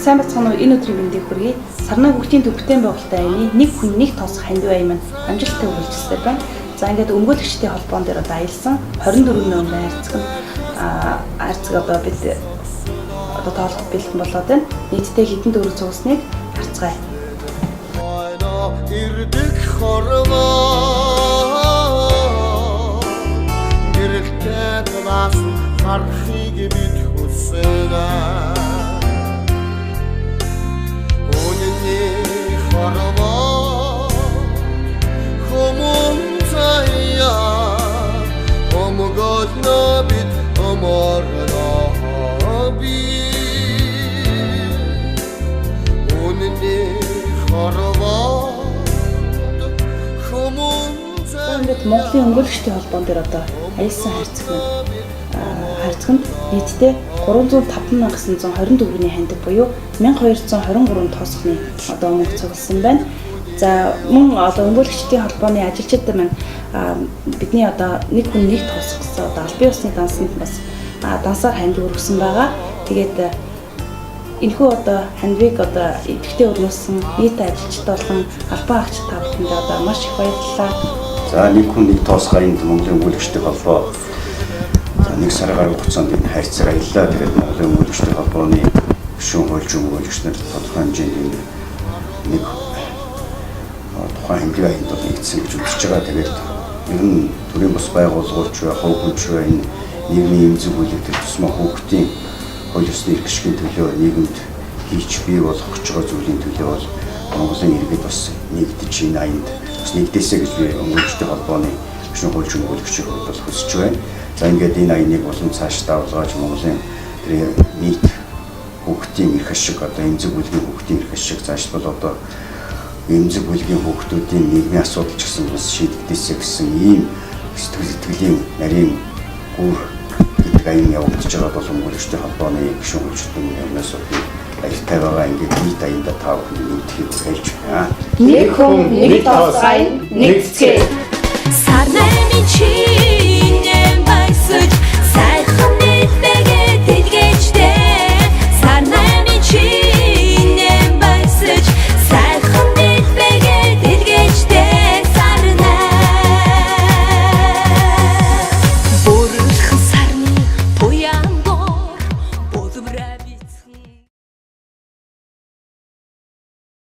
Сайн бацхан уу, энэ өдрийн мэндийг хүргэе. Сарнаа бүгдийн төвхтэн байгуулалтын аяны нэг хүн нэг тоос хандив аян маань амжилттай үргэлжилсэн байна. За ингээд өмгөөлөгчдийн холбоон дээр одоо аялсан 24 номын айрцаг одоо бид тоолох бэлэн болоод байна. Нийтдээ хэдэн төгрөг цугсныг харцгаая. Ирдэг хорвоо гэрэлтэй бас харахыг бид хүсэнэ. Ингээд Монголын өмгөөлөгчдийн холбоон дээр одоо аялсан хайрцаг нь нийтдээ 305,920 төгрөгийн хандив буюу 1223 тоосхны одоо мөнгө цугласан байна. За мөн одоо өмгөөлөгчдийн холбооны ажилчид маань бидний одоо нэг хүн нэг тоос гэсэн одоо албан ёсны дансанд бас дансаар хандив өргөсөн байгаа. Тэгээд энэхүү одоо хандивыг одоо идэвхтэй өрнүүлсэн нийт ажилчид болон албан агч та бүхэндээ одоо маш их баярлалаа. За нэг хүн нэг тоос гайнд Монголын өмгөөлөгчдийн холбоо нэг сарын гаруй хугацаанд энэ хайрцаг аяллаа. Тэгээд Монголын өмгөөлөгчдийн холбооны гишүүн хуульч өмгөөлөгч нар тодорхой хэмжээний нэг тухайн хэмжээ аянд бол нэгдсэн гэж үзэж байгаа. Тэгээд ер нь төрийн бас байгууллагч бай, хувь хүнч бай, энэ нийгмийн эмзэг үйлдэл тусмаа хүүхдийн хууль ёсны эрх ашигын төлөө нийгэмд хийж бий болгох гэж байгаа зүйлийн төлөө бол Монголын иргэд бас нэгдэж энэ аянд бас нэгдээсэй гэж би өмгөөлөгчдийн холбооны гишүүн хуульч өмгөөлөгчийн хувьд бол хүсэж байна. За ингээд энэ аяныг болон цааш давлгааж Монголын нийт хүүхдийн эрх ашиг одоо эмзэг бүлгийн хүүхдийн эрх ашиг цаашлбал одоо эмзэг бүлгийн хүүхдүүдийн нийгмийн асуудал ч гэсэн бас шийдэгдээсэй гэсэн ийм сэтгэлийн нарийн гүр гэдэг аян явагдаж байгаа бол өмгөөлөгчдийн холбооны гишүүн хуульчдын өмнөөс аялтай байгаа ингээд нийт аянда та бүхэн нэгдэхийг хэлж байна. Нэг хүн нэг тоос аян нэгцгээ. Сарнай чи